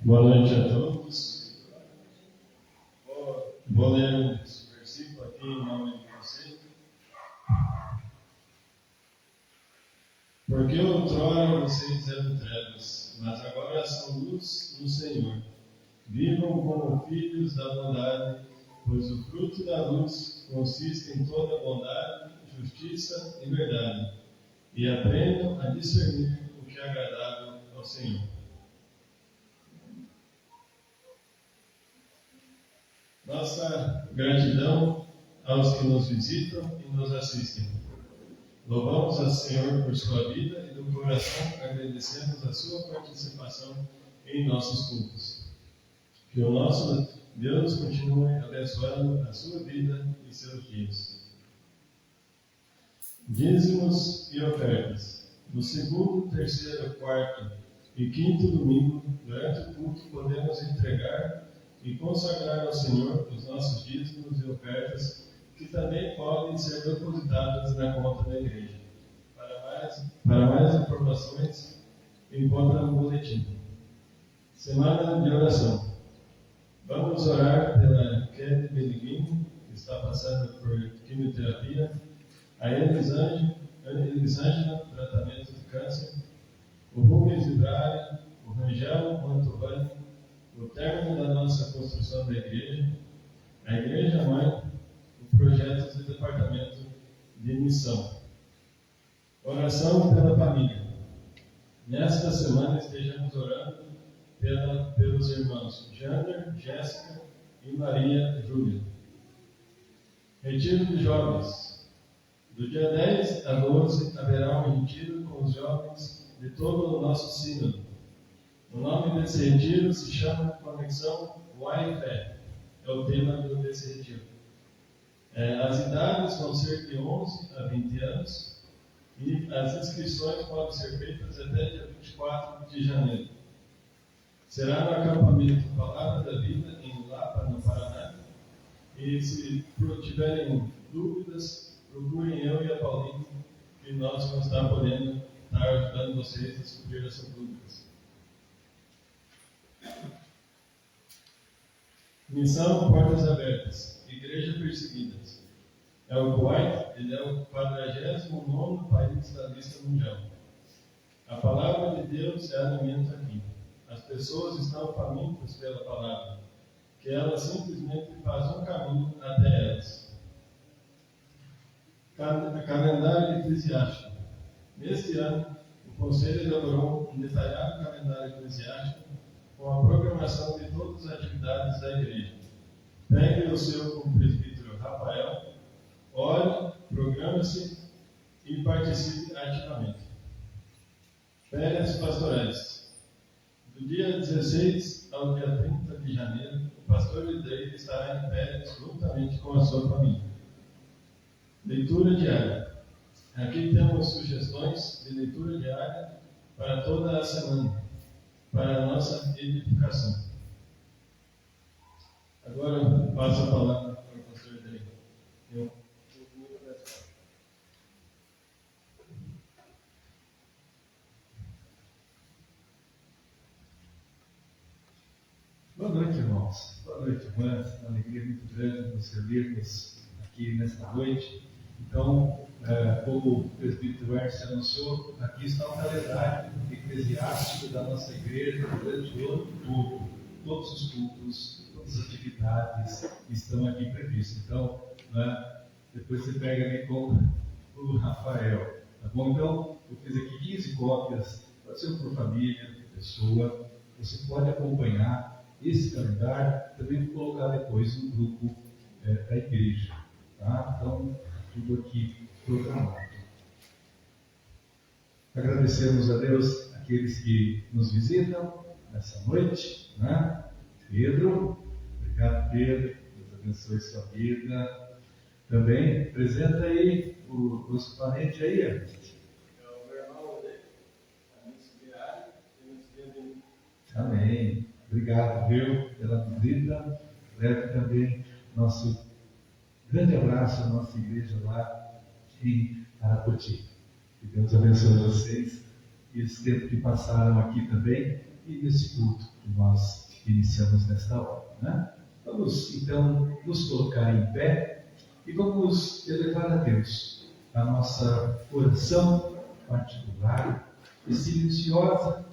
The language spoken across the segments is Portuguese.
Boa noite a todos. Vou ler esse versículo aqui em nome de vocês. Porque outrora vocês eram trevas, mas agora são luz no Senhor. Vivam como filhos da bondade, pois o fruto da luz consiste em toda bondade, justiça e verdade. E aprendam a discernir o que é agradável ao Senhor. Nossa gratidão aos que nos visitam e nos assistem. Louvamos ao Senhor por sua vida e do coração agradecemos a sua participação em nossos cultos. Que o nosso Deus continue abençoando a sua vida e seus dias. Dízimos e ofertas. No segundo, terceiro, quarto e quinto domingo, durante o culto, podemos entregar e consagrar ao Senhor os nossos dízimos e ofertas, que também podem ser depositadas na conta da igreja. Para mais informações, encontra no boletim. Semana de oração. Vamos orar pela Kelly Beniguini, que está passando por quimioterapia, a Elisângela, tratamento de câncer, o Rubens Vibrari, o Rangel Mantovani, o término da nossa construção da igreja, a Igreja Mãe, o projeto do Departamento de Missão. Oração pela família. Nesta semana estejamos orando pelos irmãos Jander, Jéssica e Maria Júlia. Retiro de jovens. Do dia 10 a 12 haverá um retiro com os jovens de todo o nosso sínodo. O nome desse retiro se chama Conexão Wi-Fi. É o tema desse retiro. As idades vão ser de 11 a 20 anos e as inscrições podem ser feitas até dia 24 de janeiro. Será no acampamento Palavra da Vida, em Lapa, no Paraná. E se tiverem dúvidas, procurem eu e a Paulinha, que nós vamos estar podendo estar ajudando vocês a suprir essas dúvidas. Missão Portas Abertas, Igreja Perseguidas. É o Kuwait, ele é o 49º país da lista mundial. A palavra de Deus é alimento aqui. As pessoas estão famintas pela palavra, que ela simplesmente faz um caminho até elas. Calendário eclesiástico. Neste ano, o Conselho elaborou um detalhado calendário eclesiástico com a programação de todas as atividades da igreja. Pegue o seu com o presbítero Rafael, ore, programe-se e participe ativamente. Férias pastorais. Do dia 16 ao dia 30 de janeiro, o pastor Lidei estará em férias juntamente com a sua família. Leitura diária. Aqui temos sugestões de leitura diária para toda a semana, para a nossa edificação. Agora eu passo a palavra para o pastor Lidei. Boa noite, irmãos. Boa noite, irmãs. Uma alegria muito grande nos reunirmos aqui nesta noite. Então, como o presbítero Hércio anunciou, aqui está o calendário eclesiástico da nossa igreja durante o ano todo. Todos os cultos, todas as atividades estão aqui previstas. Então, depois você pega ali com o Rafael. Tá bom? Então, eu fiz aqui 15 cópias, pode ser por família, por pessoa. Você pode acompanhar esse calendário, também vou colocar depois no grupo da igreja. Tá? Então, tudo aqui programado. Agradecemos a Deus aqueles que nos visitam nessa noite. Né? Pedro, obrigado Pedro, Deus abençoe sua vida. Também apresenta aí os parentes aí. O meu irmão, amém. Obrigado, viu, pela visita. Leve também nosso grande abraço à nossa igreja lá em Arapoti. Que Deus abençoe vocês e esse tempo que passaram aqui também e nesse culto que nós iniciamos nesta hora. Né? Vamos então nos colocar em pé e vamos elevar a Deus a nossa oração particular e silenciosa,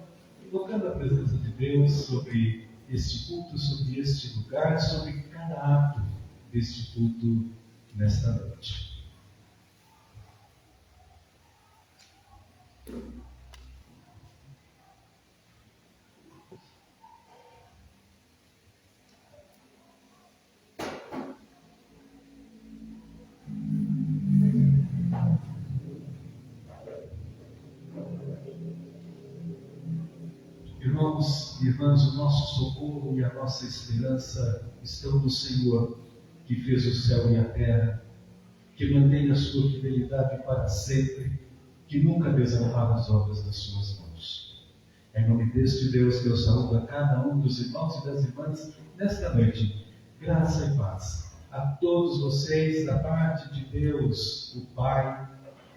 invocando a presença de Deus sobre este culto, sobre este lugar, sobre cada ato deste culto nesta noite. Irmãos e irmãs, o nosso socorro e a nossa esperança estão no Senhor, que fez o céu e a terra, que mantém a sua fidelidade para sempre, que nunca desampara as obras das suas mãos. É em nome deste Deus que eu saúdo a cada um dos irmãos e das irmãs nesta noite. Graça e paz a todos vocês, da parte de Deus, o Pai,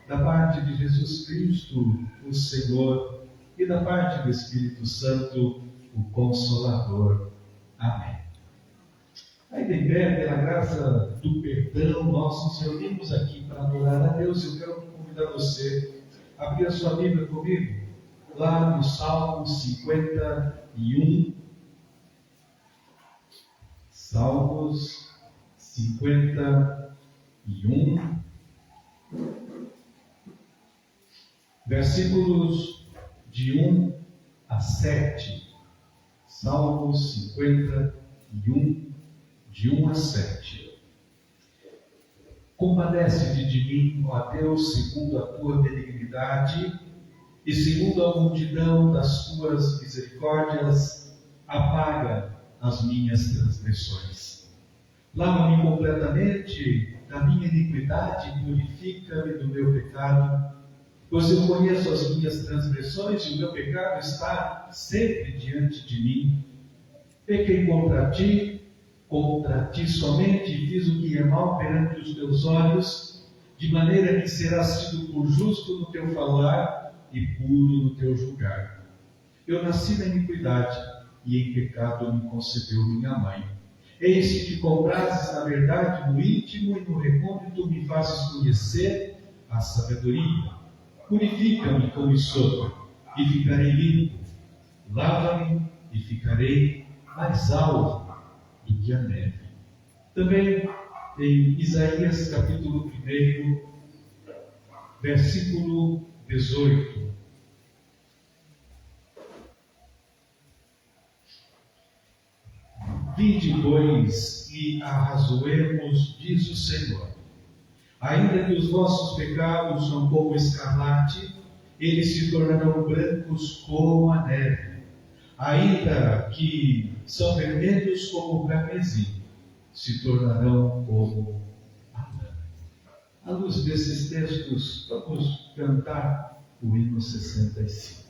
da parte de Jesus Cristo, o Senhor, e da parte do Espírito Santo, o Consolador. Amém. Aí de pé, pela graça do perdão, nós nos reunimos aqui para adorar a Deus. Eu quero convidar você a abrir a sua Bíblia comigo, lá no Salmo 51. Salmos 51, versículos de 1 a 7. Salmos 51, de 1 a 7. Compadece-te de mim, ó Deus, segundo a tua benignidade, e segundo a multidão das tuas misericórdias, apaga as minhas transgressões. Lava-me completamente da minha iniquidade e purifica-me do meu pecado, pois eu conheço as minhas transgressões e o meu pecado está sempre diante de mim. Pequei contra ti somente, e fiz o que é mal perante os teus olhos, de maneira que serás tido por justo no teu falar e puro no teu julgar. Eu nasci na iniquidade, e em pecado me concebeu minha mãe. Eis que te comprases na verdade no íntimo e no recôndito me fazes conhecer a sabedoria. Purifica-me com hisopo, e ficarei limpo. Lava-me, e ficarei mais alvo do que a neve. Também em Isaías capítulo 1, versículo 18. Vinde, pois, e arrazoemos, diz o Senhor. Ainda que os vossos pecados são como escarlate, eles se tornarão brancos como a neve. ainda que são vermelhos como o carmesim, se tornarão como a lã. À luz desses textos, vamos cantar o hino 65.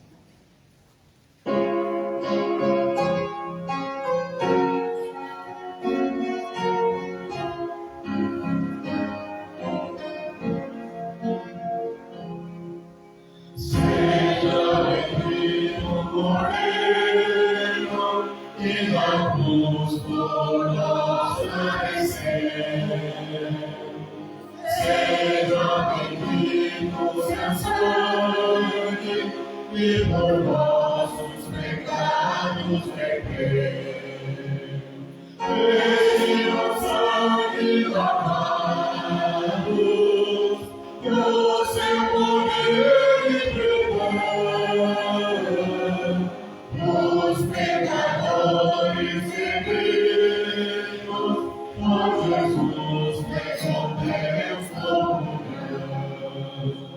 E por nossos pecados verteu, o sangue lavados, o seu poder e perdão, os pecadores redimos, por Jesus respondemos como Jesus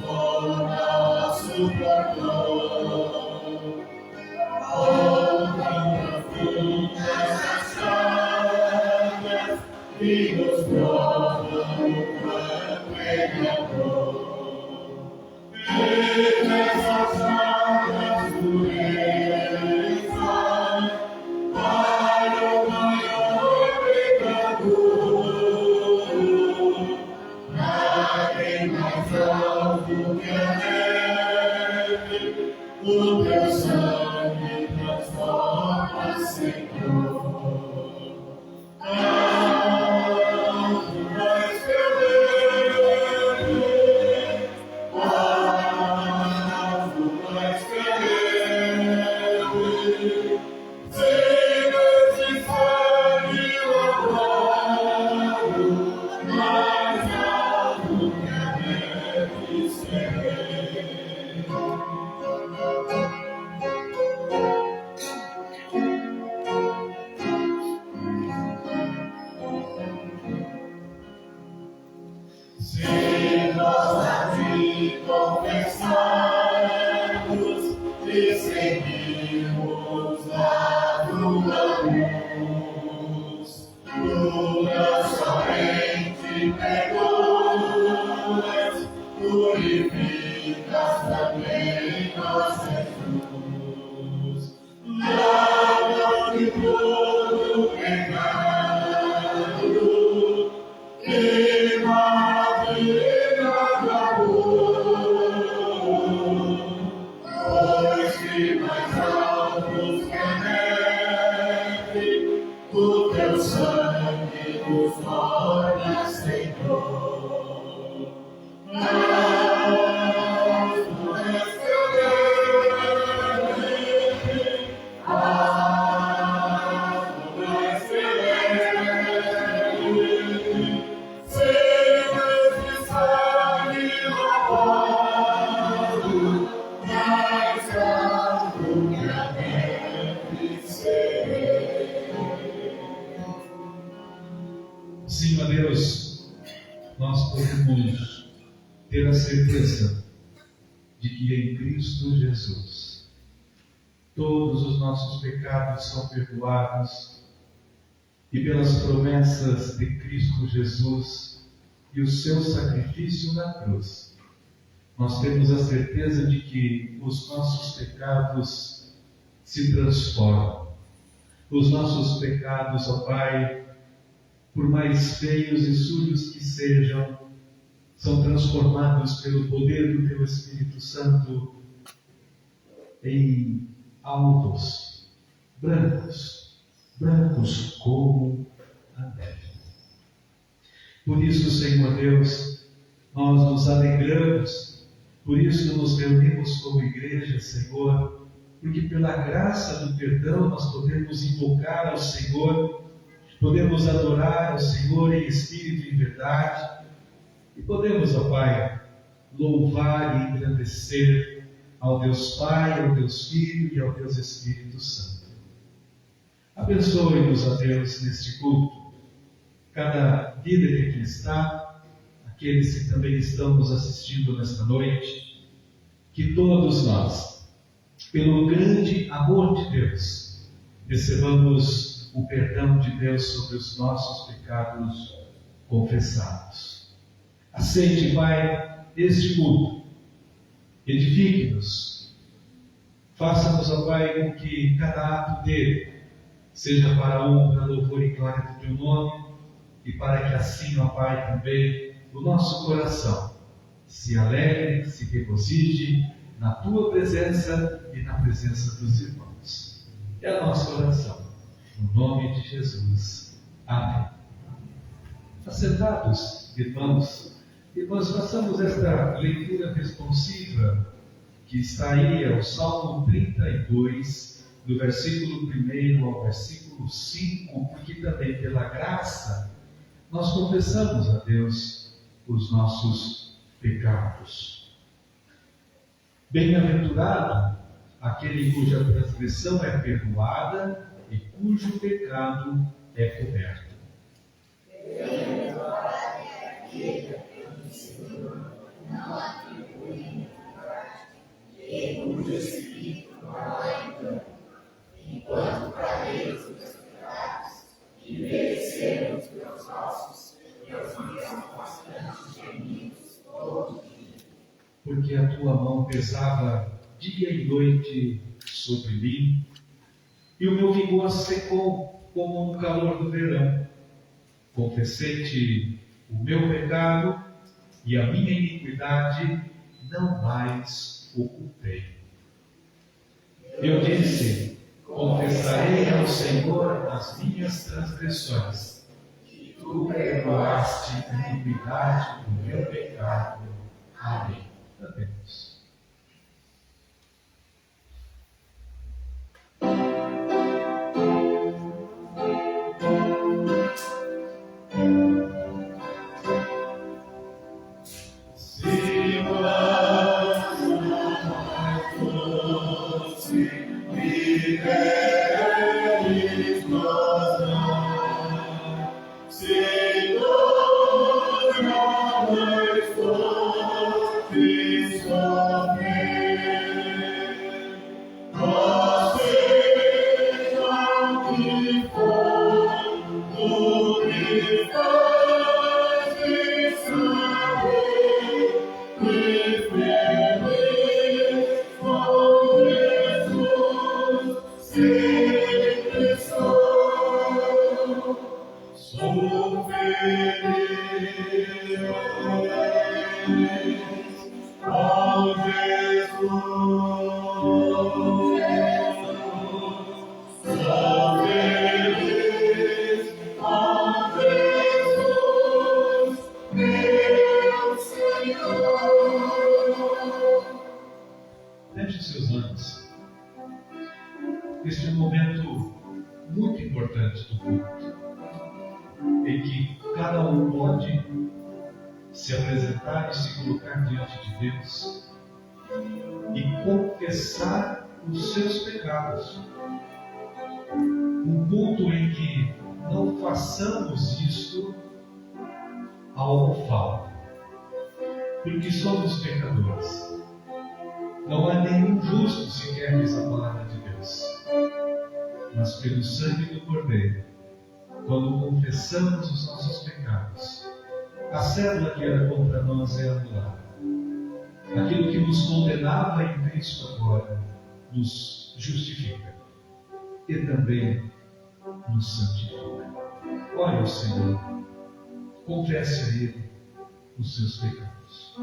por nosso perdão, tão profundas as chagas que nos provam o quanto Ele amou. E nessas chagas dureza para o maior pecador, mais alto que a neve, o teu sangue transforma, Senhor. Alto mais que a neve, alto mais que a neve, sem esse sangue lavado, mais alto que a neve serei. Se nós a ti confessarmos e seguirmos a tua luz, tu não somente perdoas, purificas também nós, Jesus. Lava de todo pecado, queima a vida do amor, pois que mais altos que a neve, o teu sangue nos torna, Senhor. Alto mais que a neve, alto mais que a neve, sem esse sangue lavado, mais alto que a neve serei. Sim, ó Deus, nós podemos ter a certeza de que em Cristo Jesus todos os nossos pecados são perdoados e pelas promessas de Cristo Jesus e o seu sacrifício na cruz, nós temos a certeza de que os nossos pecados se transformam. Os nossos pecados, ó Pai, por mais feios e sujos que sejam, são transformados pelo poder do Teu Espírito Santo em alvos, brancos, brancos como a neve. Por isso, Senhor Deus, nós nos alegramos, por isso nos reunimos como igreja, Senhor, porque pela graça do perdão nós podemos invocar ao Senhor, podemos adorar ao Senhor em espírito e em verdade, e podemos, ó Pai, louvar e engrandecer ao Deus Pai, ao Deus Filho e ao Deus Espírito Santo. Abençoe-nos, ó Deus, neste culto, cada vida que aqui está, aqueles que também estão nos assistindo nesta noite, que todos nós, pelo grande amor de Deus, recebamos o perdão de Deus sobre os nossos pecados confessados. Aceite, Pai, este culto, edifique-nos, faça-nos, ó Pai, com que cada ato dele seja para a honra, louvor e glória do Teu nome, e para que assim, ó Pai, também o nosso coração se alegre, se regozije na Tua presença e na presença dos irmãos. É a nossa oração, no nome de Jesus. Amém. Assentados, irmãos, e nós façamos esta leitura responsiva que está aí, é o Salmo 32, do versículo 1 ao versículo 5, porque também pela graça nós confessamos a Deus os nossos pecados. Bem-aventurado aquele cuja transgressão é perdoada e cujo pecado é coberto. Enquanto para eles os meus pecados, e mereceram os meus ossos, e os meus constantes gemidos todo dia. Porque a tua mão pesava dia e noite sobre mim, e o meu vigor secou como no calor do verão. Confessei-te o meu pecado, e a minha iniquidade não mais ocultei. Eu disse: confessarei ao Senhor as minhas transgressões, e tu perdoaste a iniquidade do meu pecado. Amém. Oremos. Feche seus olhos. Este é um momento muito importante do culto, em que cada um pode se apresentar e se colocar diante de Deus e confessar os seus pecados. Um culto em que não façamos isto ao falta, porque somos pecadores. Não há nenhum justo sequer, diz a palavra de Deus. Mas pelo sangue do Cordeiro, quando confessamos os nossos pecados, a cédula que era contra nós é anulada. Aquilo que nos condenava em Cristo agora nos justifica e também nos santifica. Ore ao Senhor, confesse a Ele os seus pecados.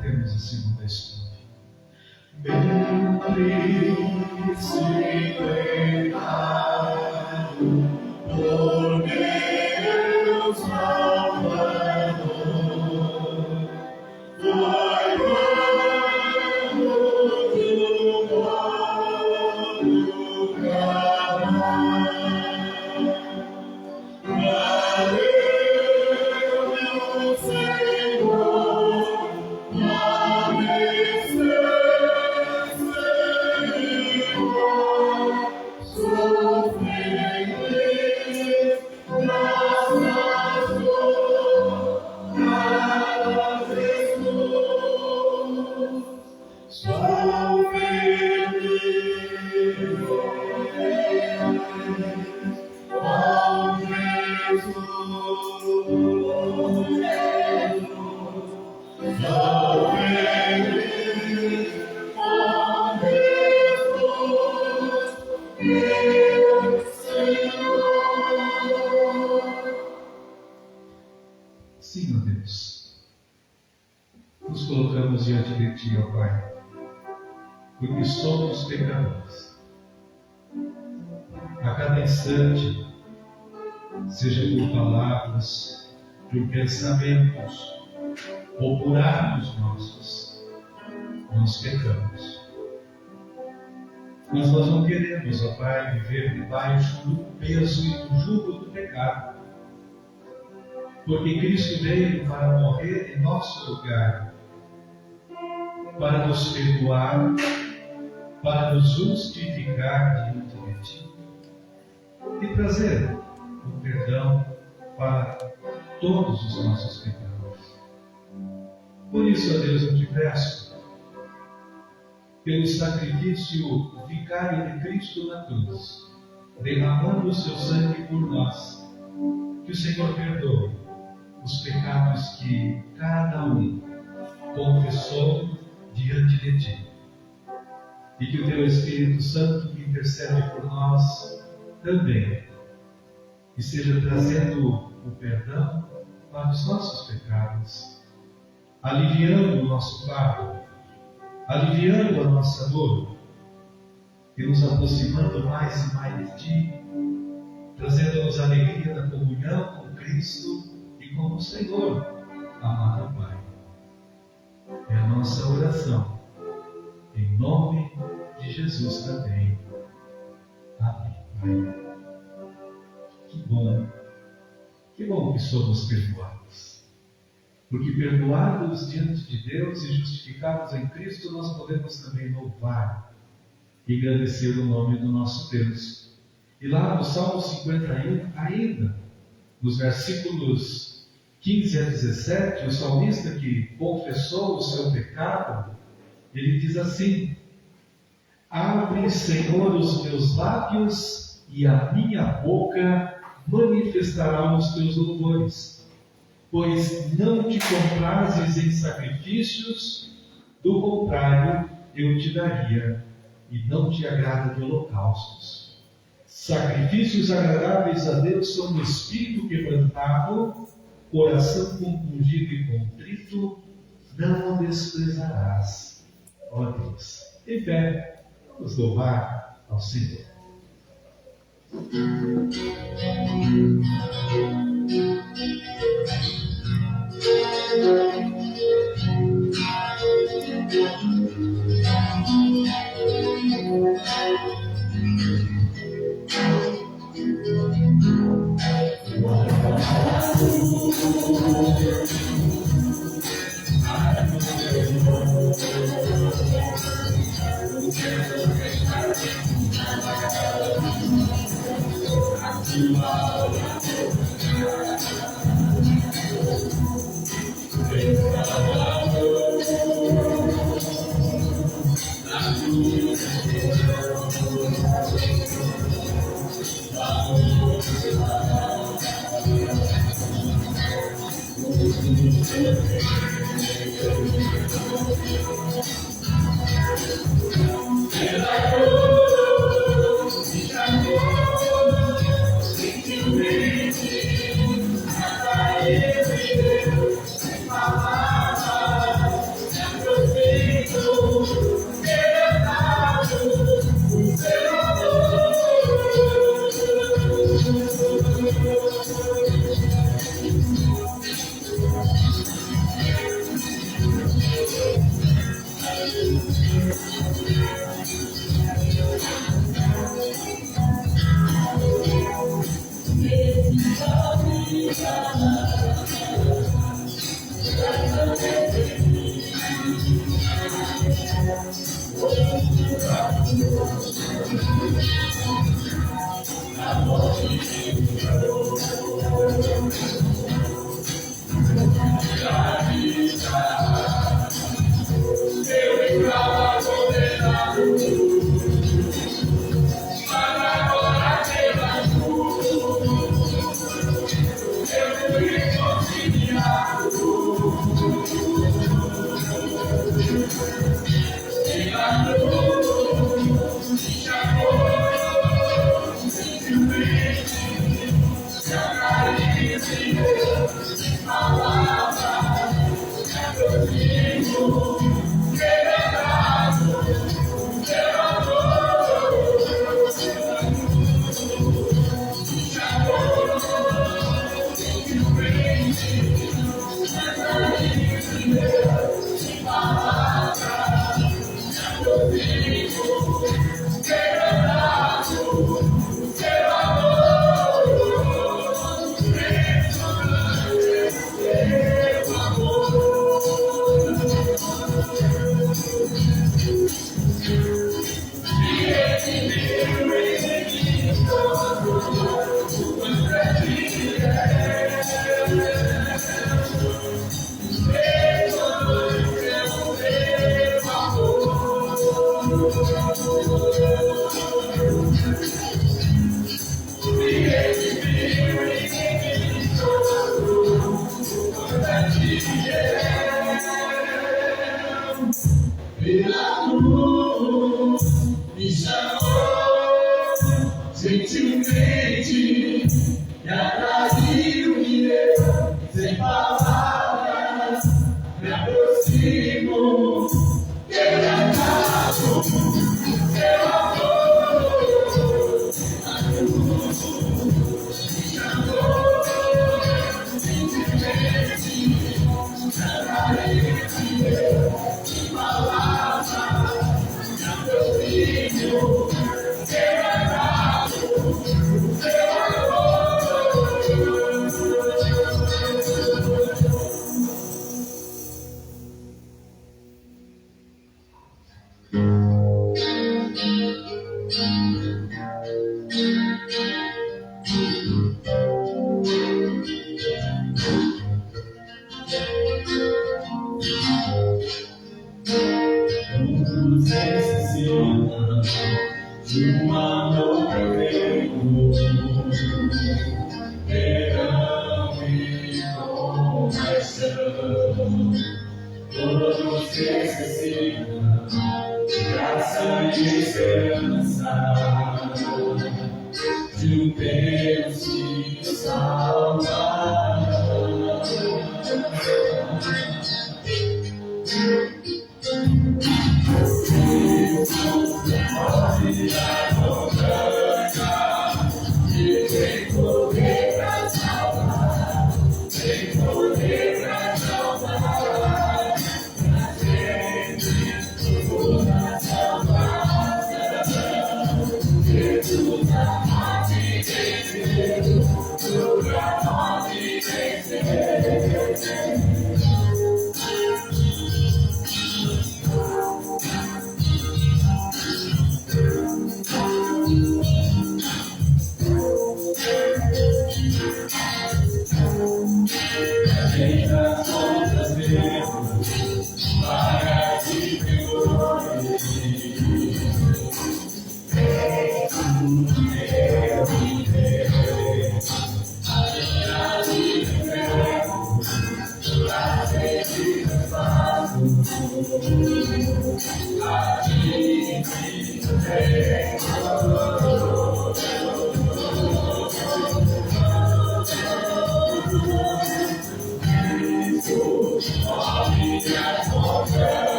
Temos a segunda estrofe. Meu príncipe pecado, por Deus Salvador, foi quando do mundo clamar. Valeu, Senhor, Sim, ó Deus, nos colocamos diante de Ti, ó Pai, porque somos pecadores. A cada instante, seja por palavras, por pensamentos ou por atos nossos, nós pecamos. Mas nós não queremos, ó Pai, viver debaixo do peso e do jugo do pecado, porque Cristo veio para morrer em nosso lugar, para nos perdoar, para nos justificar diante de Ti e trazer o perdão para todos os nossos pecados. Por isso, ó Deus, eu te peço, pelo sacrifício vicário de Cristo na cruz, derramando o seu sangue por nós, que o Senhor perdoe os pecados que cada um confessou diante de Ti, e que o Teu Espírito Santo, que intercede por nós, também esteja trazendo o perdão para os nossos pecados, aliviando o nosso fardo, aliviando a nossa dor e nos aproximando mais e mais de Ti, trazendo-nos a alegria da comunhão com Cristo e com o Senhor, amado Pai. É a nossa oração, em nome de Jesus também. Amém, Pai. Que bom que somos perdoados. Porque perdoados diante de Deus e justificados em Cristo, nós podemos também louvar e agradecer o nome do nosso Deus. E lá no Salmo 51, ainda, nos versículos 15 a 17, o salmista que confessou o seu pecado, ele diz assim: abre, Senhor, os meus lábios e a minha boca manifestará os teus louvores, pois não te comprases em sacrifícios, do contrário eu te daria, e não te agrada de holocaustos. Sacrifícios agradáveis a Deus são o espírito quebrantado, coração compungido e contrito, não o desprezarás. Ó Deus, em pé, vamos louvar ao Senhor. Pela cruz me chamou gentilmente e atraiu-me sem palavras. Me aproximo, eu lhe acabo, seu amor. A cruz me chamou gentilmente e atraiu-me sem palavras. Me aproximo, eu acabo, seu amor. Todos necessitam de um amor perfeito, perdão e compaixão. Todos necessitam de graça e esperança, de um Deus que salva.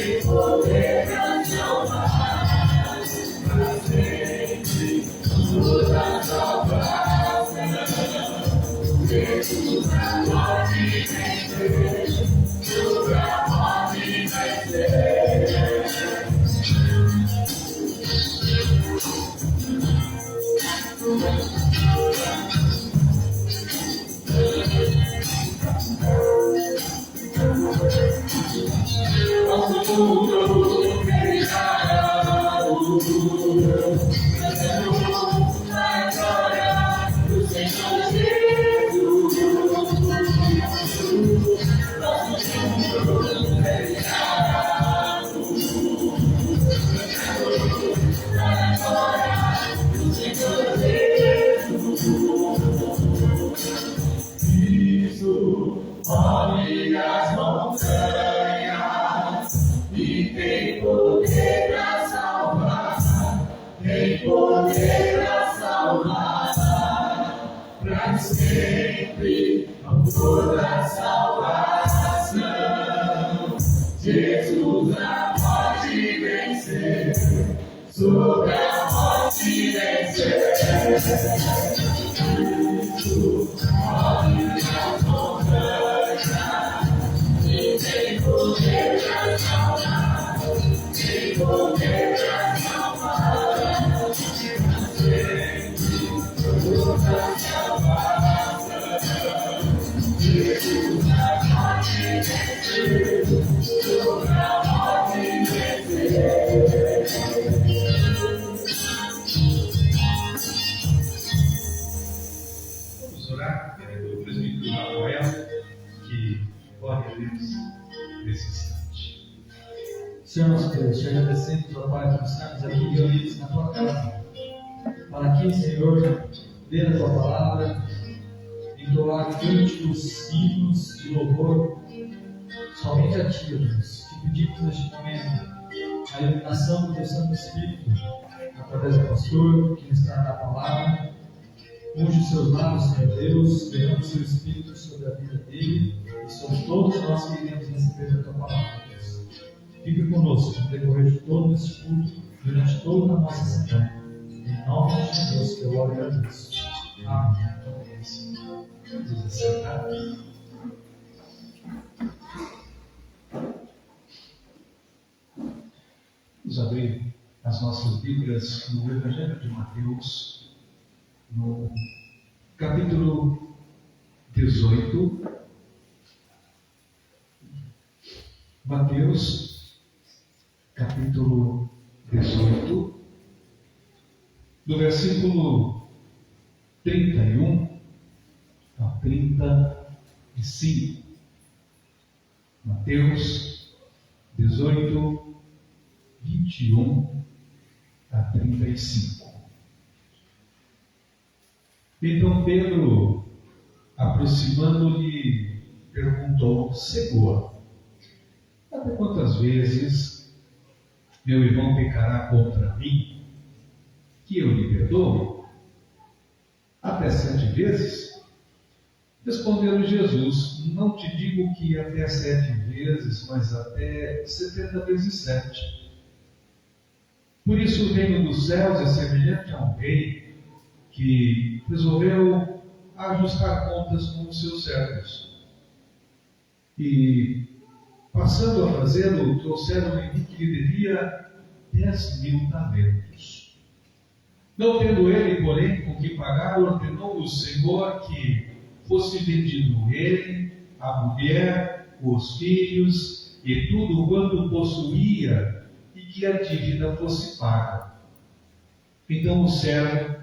Poder ó Deus, te agradecemos, ó Pai, por estarmos aqui reunidos na tua casa, para aqui, Senhor, ler a tua palavra, entoar cânticos, hinos de louvor, somente a ti, ó Deus. Te pedimos neste momento a iluminação do teu Santo Espírito, através do pastor que nos trará a palavra. Unge os seus lábios, Senhor Deus, derrama o seu Espírito sobre a vida dele e sobre todos nós que iremos receber a tua palavra, Deus. Fique conosco no decorrer de todo este culto, durante toda a nossa semana. Em nome de Jesus, que eu oro e agradeço. Amém. Vamos assentar. Vamos abrir as nossas Bíblias no Evangelho de Mateus, no capítulo 18. Mateus, capítulo 18, do versículo 31 a 35. Mateus 18, 21 a 35. Então Pedro, aproximando-lhe, perguntou: Senhor, até quantas vezes meu irmão pecará contra mim, que eu lhe perdoo? Até 7 vezes? Respondeu Jesus: Não te digo que até 7 vezes, mas até 70 vezes 7. Por isso o reino dos céus é semelhante a um rei que resolveu ajustar contas com os seus servos. E, passando a fazê-lo, trouxeram-lhe um que lhe devia 10.000 talentos. Não tendo ele, porém, com que pagar, ordenou o Senhor que fosse vendido ele, a mulher, os filhos e tudo quanto possuía, e que a dívida fosse paga. Então o servo,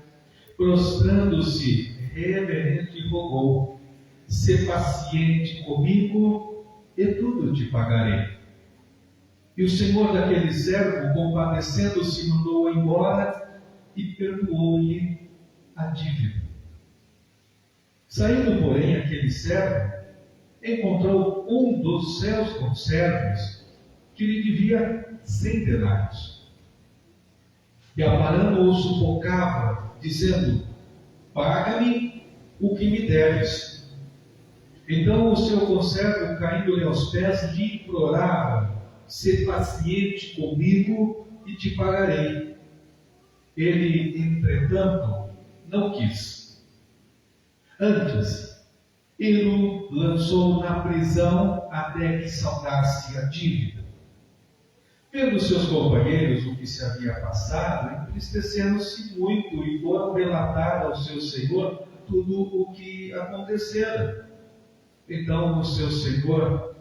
prostrando-se reverente, rogou: Sê paciente comigo, e tudo te pagarei. E o senhor daquele servo, compadecendo-se, mandou-o embora e perdoou-lhe a dívida. Saindo, porém, aquele servo, encontrou um dos seus conservos que lhe devia 100 denários. E aparando-o, sufocava, dizendo: Paga-me o que me deves. Então o seu conservo, caindo-lhe aos pés, lhe implorava: Sê paciente comigo e te pagarei. Ele, entretanto, não quis. Antes, ele lançou na prisão até que saldasse a dívida. Vendo seus companheiros o que se havia passado, entristeceram-se muito e foram relatar ao seu senhor tudo o que acontecera. Então o seu senhor,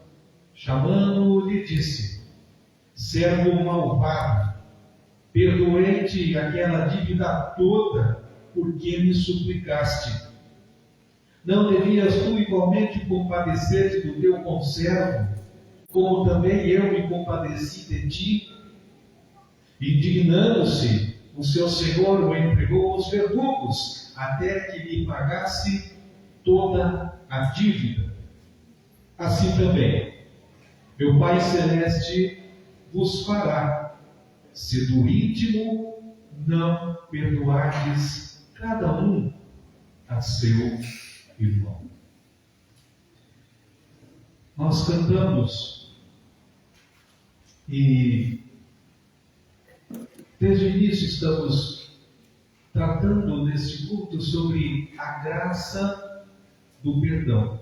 chamando-o, lhe disse: Servo malvado, perdoei-te aquela dívida toda, porque me suplicaste. Não devias tu igualmente compadecer-te do teu conservo, como também eu me compadeci de ti? Indignando-se, o seu senhor o entregou aos verdugos, até que lhe pagasse toda a dívida. Assim também, meu Pai Celeste vos fará, se do íntimo não perdoardes cada um a seu irmão. Nós cantamos e desde o início estamos tratando neste culto sobre a graça do perdão.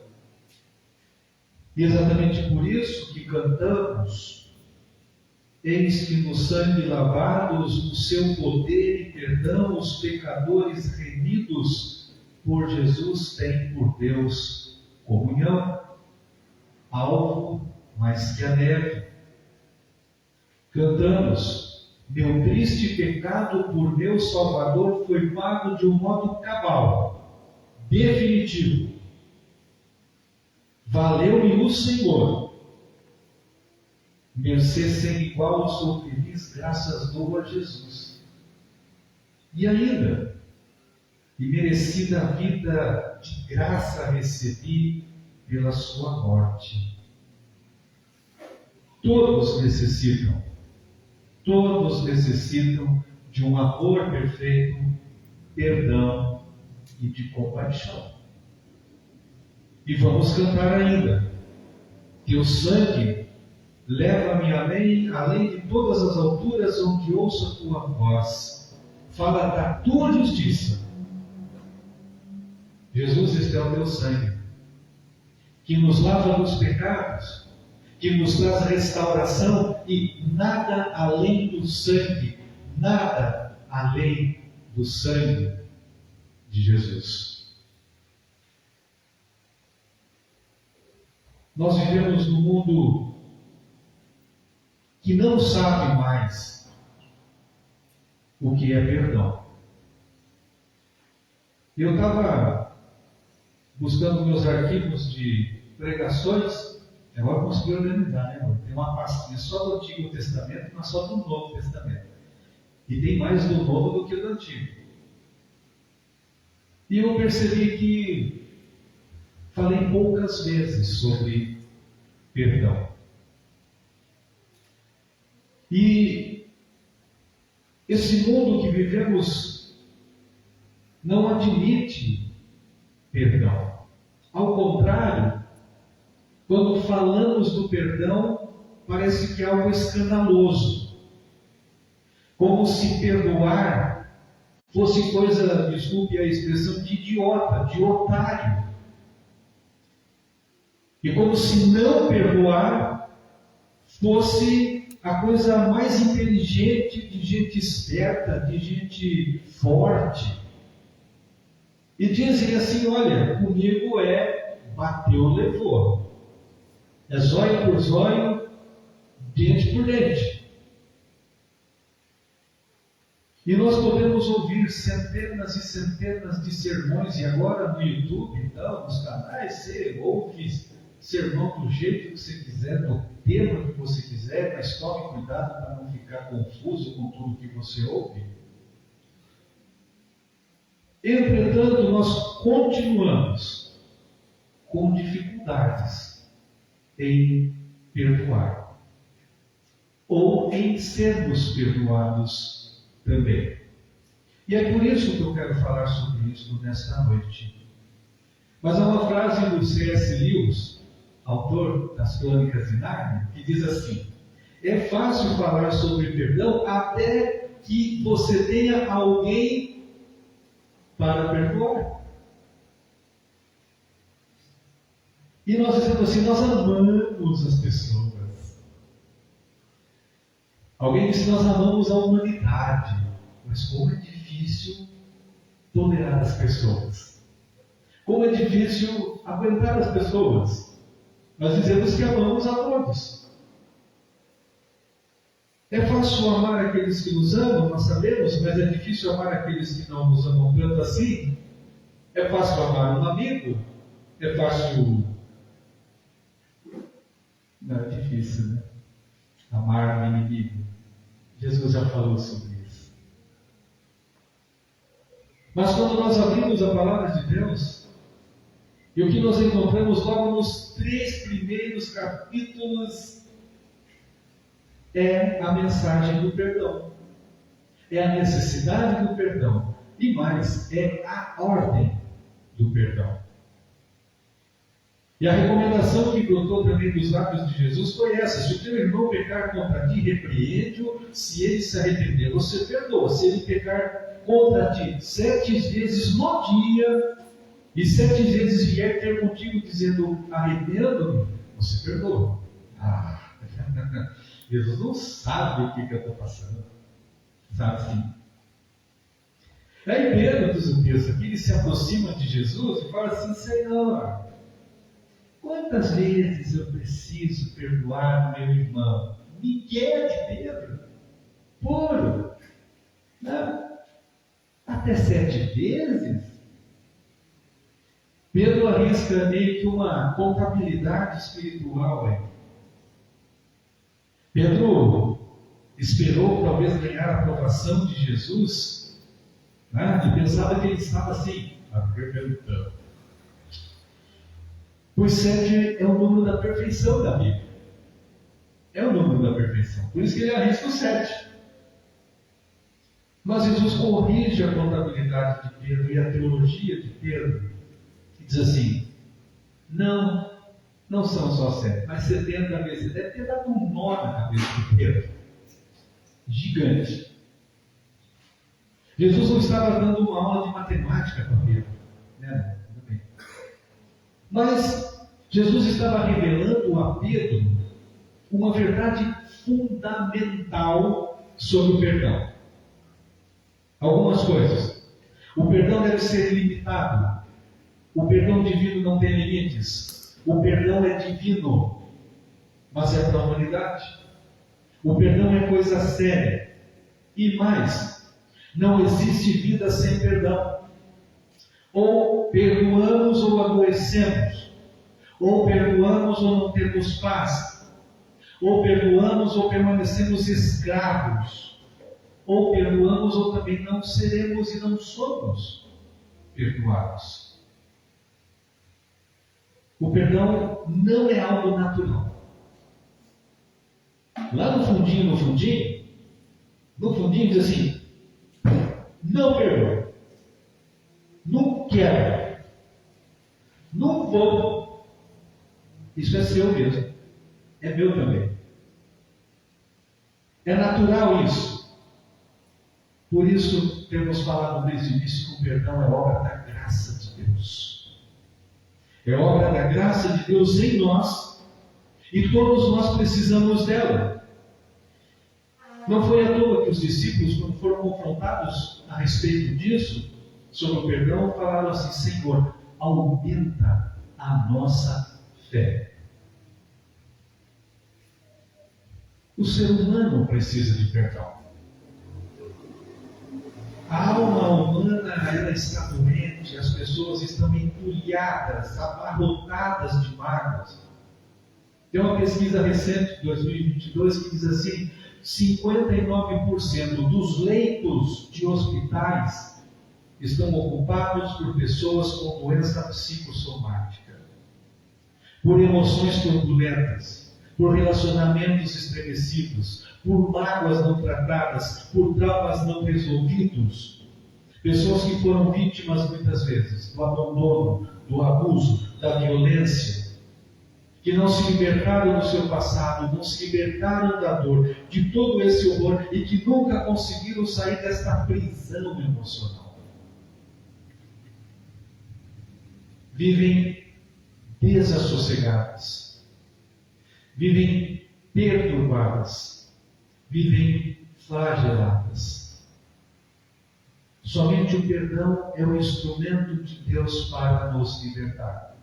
E exatamente por isso que cantamos: Eis que no sangue lavados, no seu poder e perdão, os pecadores remidos por Jesus têm por Deus comunhão, alvo mais que a neve. Cantamos: meu triste pecado por meu Salvador foi pago de um modo cabal, definitivo. Valeu-me o Senhor, mercê sem igual, sou feliz, graças dou a Jesus. E ainda, e merecida a vida de graça recebi pela sua morte. Todos necessitam de um amor perfeito, perdão e de compaixão. E vamos cantar ainda: teu sangue leva-me além de todas as alturas, onde ouço a tua voz. Fala da tua justiça. Jesus, este é o teu sangue, que nos lava dos pecados, que nos traz restauração, e nada além do sangue, nada além do sangue de Jesus. Nós vivemos num mundo que não sabe mais o que é perdão. Eu estava buscando meus arquivos de pregações. Agora consegui organizar, né? Tem uma pastinha só do Antigo Testamento, mas só do Novo Testamento. E tem mais do Novo do que do Antigo. E eu percebi que falei poucas vezes sobre perdão. E esse mundo que vivemos não admite perdão. Ao contrário, quando falamos do perdão, parece que é algo escandaloso. Como se perdoar fosse coisa, desculpe a expressão, de idiota, de otário. E como se não perdoar fosse a coisa mais inteligente de gente esperta, de gente forte. E dizem assim: olha, comigo é bateu, levou. É zóio por zóio, dente por dente. E nós podemos ouvir centenas e centenas de sermões, e agora no YouTube, então, nos canais, você ouve sermão do jeito que você quiser, do tema que você quiser, mas tome cuidado para não ficar confuso com tudo que você ouve. Entretanto, nós continuamos com dificuldades em perdoar, ou em sermos perdoados também. E é por isso que eu quero falar sobre isso nesta noite. Mas há uma frase do C.S. Lewis, autor das Crônicas de Nárnia, que diz assim: é fácil falar sobre perdão até que você tenha alguém para perdoar. E nós dizemos assim: nós amamos as pessoas. Alguém disse: nós amamos a humanidade. Mas como é difícil tolerar as pessoas. Como é difícil aguentar as pessoas. Nós dizemos que amamos a todos. É fácil amar aqueles que nos amam, nós sabemos, mas é difícil amar aqueles que não nos amam tanto assim. É fácil amar um amigo, é fácil. Não, é difícil, né? Amar um inimigo. Jesus já falou sobre isso. Mas quando nós abrimos a palavra de Deus, e o que nós encontramos logo nos 3 primeiros capítulos é a mensagem do perdão. É a necessidade do perdão. E mais, é a ordem do perdão. E a recomendação que brotou também dos lábios de Jesus foi essa: se o teu irmão pecar contra ti, repreende-o. Se ele se arrepender, você perdoa. Se ele pecar contra ti 7 vezes no dia, e 7 vezes vier ter contigo dizendo arrependo-me, você perdoa. Jesus não sabe o que eu estou passando. Sabe sim. Aí Pedro, diz o texto aqui, ele se aproxima de Jesus e fala assim: Senhor, quantas vezes eu preciso perdoar meu irmão? Miguel de Pedro, puro, não? Até 7 vezes? Pedro arrisca meio que uma contabilidade espiritual aí. Pedro esperou talvez ganhar a aprovação de Jesus, né? E pensava que ele estava assim, arrebentando. Pois 7 é o número da perfeição da Bíblia. É o número da perfeição. Por isso que ele arrisca o 7. Mas Jesus corrige a contabilidade de Pedro e a teologia de Pedro e diz assim: não são só 7, mas 70 vezes. Você deve ter dado um nó na cabeça de Pedro. Gigante. Jesus não estava dando uma aula de matemática para Pedro. Né? Tudo bem. Mas Jesus estava revelando a Pedro uma verdade fundamental sobre o perdão. Algumas coisas. O perdão deve ser ilimitado. O perdão divino não tem limites. O perdão é divino, mas é para a humanidade. O perdão é coisa séria. E mais, não existe vida sem perdão. Ou perdoamos ou adoecemos. Ou perdoamos ou não temos paz. Ou perdoamos ou permanecemos escravos. Ou perdoamos ou também não seremos e não somos perdoados. O perdão não é algo natural. Lá no fundinho diz assim: não perdoe, não quero, não vou. Isso é seu mesmo, é meu também. É natural isso. Por isso temos falado desde o início que o perdão é obra da graça de Deus. É obra da graça de Deus em nós, e todos nós precisamos dela. Não foi à toa que os discípulos, quando foram confrontados a respeito disso, sobre o perdão, falaram assim: Senhor, aumenta a nossa fé. O ser humano precisa de perdão. A alma humana, ela está doente, as pessoas estão entulhadas, abarrotadas de mágoas. Tem uma pesquisa recente de 2022 que diz assim: 59% dos leitos de hospitais estão ocupados por pessoas com doença psicossomática, por emoções turbulentas, por relacionamentos estremecidos, por mágoas não tratadas, por traumas não resolvidos. Pessoas que foram vítimas muitas vezes do abandono, do abuso, da violência, que não se libertaram do seu passado, não se libertaram da dor, de todo esse horror, e que nunca conseguiram sair desta prisão emocional. Vivem desassossegadas, vivem perturbadas, vivem flageladas. Somente o perdão é o instrumento de Deus para nos libertar.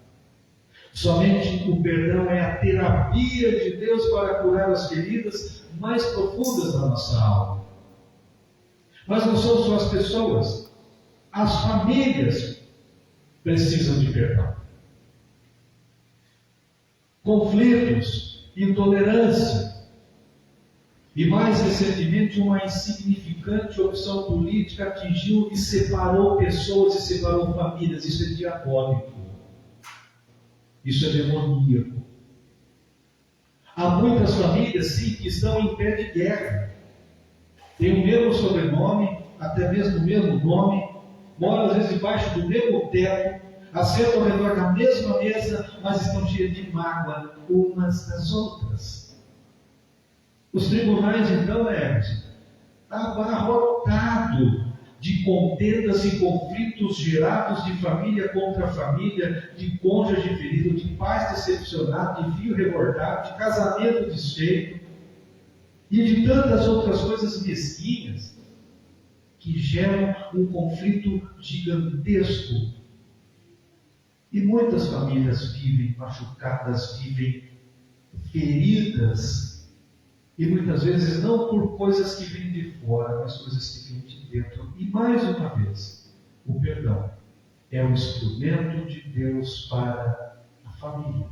Somente o perdão é a terapia de Deus para curar as feridas mais profundas da nossa alma. Mas não são só as pessoas, as famílias precisam de perdão. Conflitos, intolerância e, mais recentemente, uma insignificante opção política atingiu e separou pessoas e separou famílias. Isso é diabólico. Isso é demoníaco. Há muitas famílias, sim, que estão em pé de guerra. Têm o mesmo sobrenome, até mesmo o mesmo nome, moram às vezes debaixo do mesmo teto, assentam ao redor da mesma mesa, mas estão cheias de mágoa umas das outras. Os tribunais, então, está abarrotado de contendas e conflitos gerados de família contra família, de cônjuge ferido, de pais decepcionados, de filho revoltado, de casamento desfeito e de tantas outras coisas mesquinhas que geram um conflito gigantesco. E muitas famílias vivem machucadas, vivem feridas, e muitas vezes não por coisas que vêm de fora, mas coisas que vêm de dentro. E mais uma vez, o perdão é o instrumento de Deus para a família.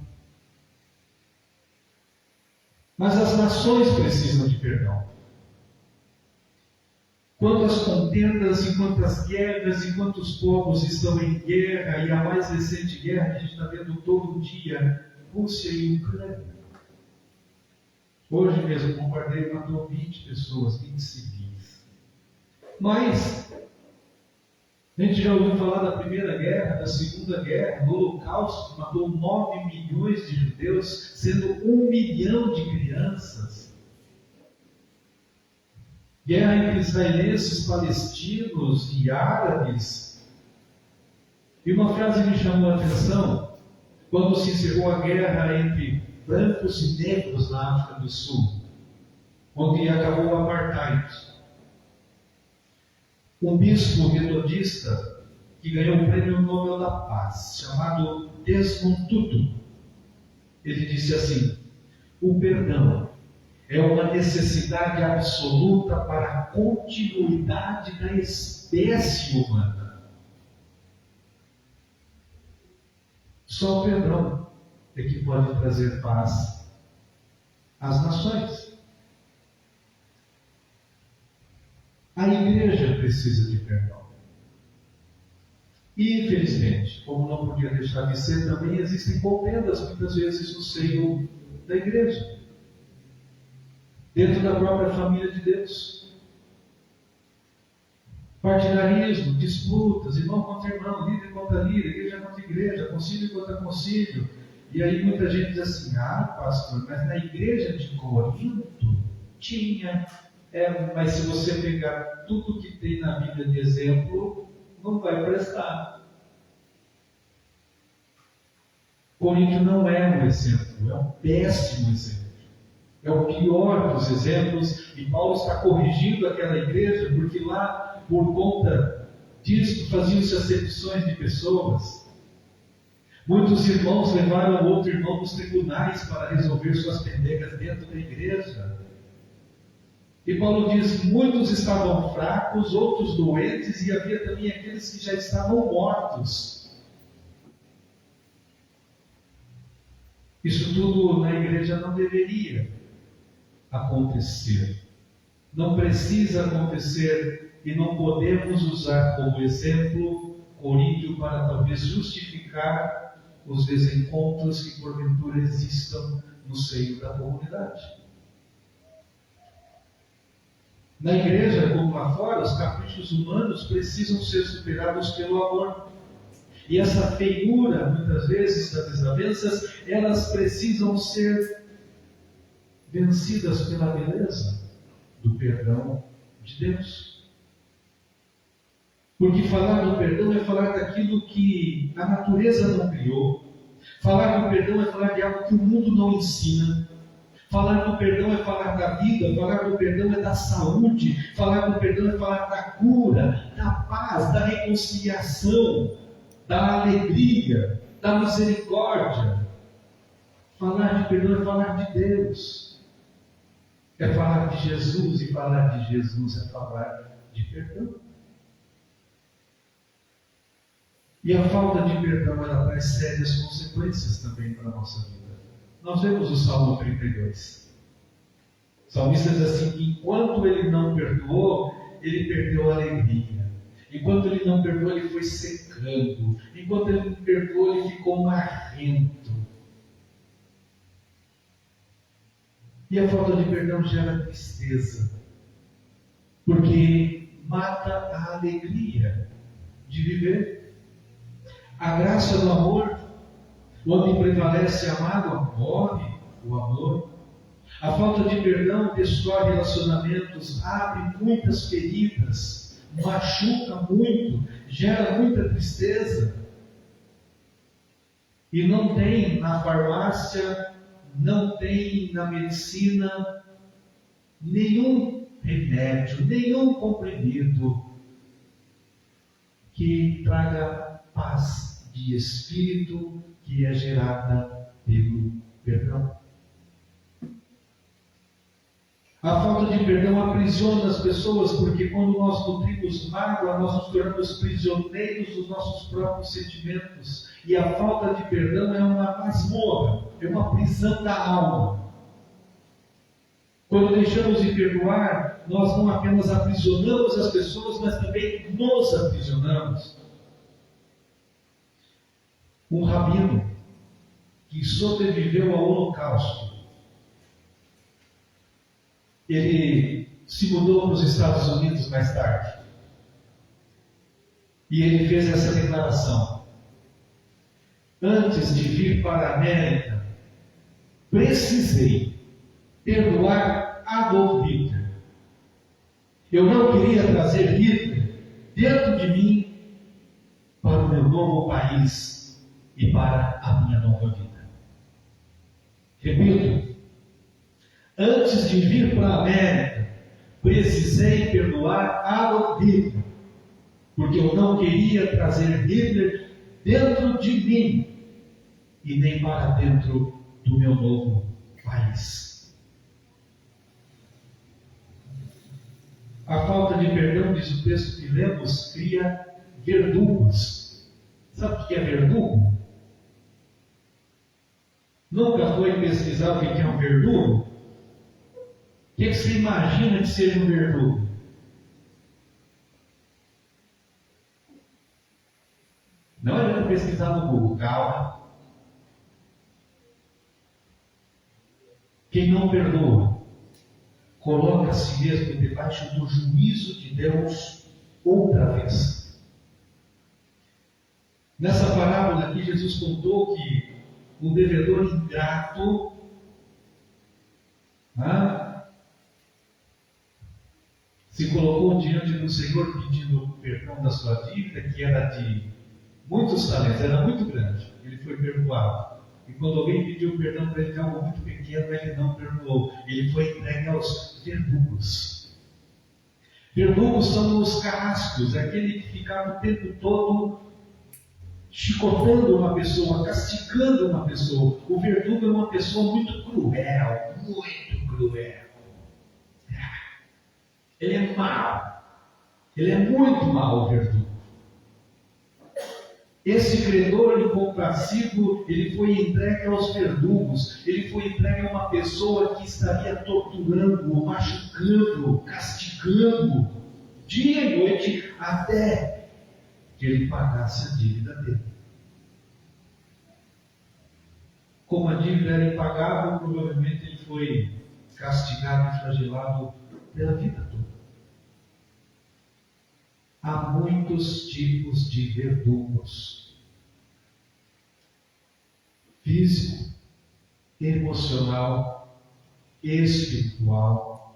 Mas as nações precisam de perdão. Quantas contendas e quantas guerras e quantos povos estão em guerra, e a mais recente guerra que a gente está vendo todo dia, Rússia e Ucrânia. Hoje mesmo o bombardeio matou 20 pessoas, 20 civis. Mas a gente já ouviu falar da Primeira Guerra, da Segunda Guerra, do Holocausto, que matou 9 milhões de judeus, sendo 1 milhão de crianças. Guerra entre israelenses, palestinos e árabes. E uma frase me chamou a atenção, quando se encerrou a guerra entre brancos e negros na África do Sul, onde acabou o apartheid. Um bispo metodista que ganhou o Prêmio Nobel da Paz, chamado Desmond Tutu, ele disse assim: o perdão é uma necessidade absoluta para a continuidade da espécie humana. Só o perdão é que pode trazer paz às nações. A igreja precisa de perdão. E, infelizmente, como não podia deixar de ser, também existem contendas muitas vezes no seio da igreja, dentro da própria família de Deus. Partidarismo, disputas, irmão contra irmão, líder contra líder, igreja contra igreja, concílio contra concílio. E aí muita gente diz assim: pastor, mas na igreja de Corinto tinha. Mas se você pegar tudo que tem na Bíblia de exemplo, não vai prestar. Corinto não é um exemplo, é um péssimo exemplo. É o pior dos exemplos, e Paulo está corrigindo aquela igreja, porque lá, por conta disso, faziam-se acepções de pessoas. Muitos irmãos levaram outro irmão nos tribunais para resolver suas pendengas dentro da igreja. E Paulo diz: muitos estavam fracos, outros doentes, e havia também aqueles que já estavam mortos. Isso tudo na igreja não deveria acontecer. Não precisa acontecer, e não podemos usar como exemplo Coríntio para talvez justificar os desencontros que porventura existam no seio da comunidade. Na igreja, como lá fora, os caprichos humanos precisam ser superados pelo amor. E essa feiura, muitas vezes, das desavenças, elas precisam ser vencidas pela beleza do perdão de Deus. Porque falar do perdão é falar daquilo que a natureza não criou. Falar do perdão é falar de algo que o mundo não ensina. Falar do perdão é falar da vida, falar do perdão é da saúde, falar do perdão é falar da cura, da paz, da reconciliação, da alegria, da misericórdia. Falar de perdão é falar de Deus, é falar de Jesus, e falar de Jesus é falar de perdão. E a falta de perdão, ela traz sérias consequências também para a nossa vida. Nós vemos o Salmo 32. O salmista diz assim: que enquanto ele não perdoou, ele perdeu a alegria. Enquanto ele não perdoou, ele foi secando. Enquanto ele não perdoou, ele ficou marrento. E a falta de perdão gera tristeza, porque mata a alegria de viver. A graça do amor, onde prevalece a mágoa, morre o amor. A falta de perdão destrói relacionamentos, abre muitas feridas, machuca muito, gera muita tristeza. E não tem na farmácia, não tem na medicina nenhum remédio, nenhum comprimido que traga paz de espírito que é gerada pelo perdão. A falta de perdão aprisiona as pessoas, porque quando nós nutrimos mágoa, nós nos tornamos prisioneiros dos nossos próprios sentimentos. E a falta de perdão é uma masmorra, é uma prisão da alma. Quando deixamos de perdoar, nós não apenas aprisionamos as pessoas, mas também nos aprisionamos. Um rabino que sobreviveu ao Holocausto, ele se mudou para os Estados Unidos mais tarde. E ele fez essa declaração: antes de vir para a América, precisei perdoar Adolf Hitler. Eu não queria trazer Hitler dentro de mim para o meu novo país e para a minha nova vida. Repito, antes de vir para a América, precisei perdoar Adolf Hitler, porque eu não queria trazer Hitler dentro de mim e nem para dentro do meu novo país. A falta de perdão, diz o texto que lemos, cria verdugos. Sabe o que é verdugo? Nunca foi pesquisar o que é um verdugo? O que você imagina que seja um verdugo? Não adianta pesquisar no Google, calma. Quem não perdoa, coloca a si mesmo debaixo do juízo de Deus outra vez. Nessa parábola aqui, Jesus contou que um devedor ingrato se colocou diante do Senhor pedindo perdão da sua dívida, que era de muitos talentos, era muito grande. Ele foi perdoado. E quando alguém pediu perdão para ele de algo muito pequeno, ele não perdoou. Ele foi entregue aos verdugos. Verdugos são os carrascos, aquele que ficava o tempo todo chicotando uma pessoa, castigando uma pessoa. O verdugo é uma pessoa muito cruel, muito cruel. Ele é mau. Ele é muito mau, o verdugo. Esse credor incompassivo, ele foi entregue aos verdugos. Ele foi entregue a uma pessoa que estaria torturando, machucando, castigando, dia e noite, até que ele pagasse a dívida dele. Como a dívida era impagável, provavelmente ele foi castigado e flagelado pela vida toda. Há muitos tipos de verdugos: físico, emocional, espiritual,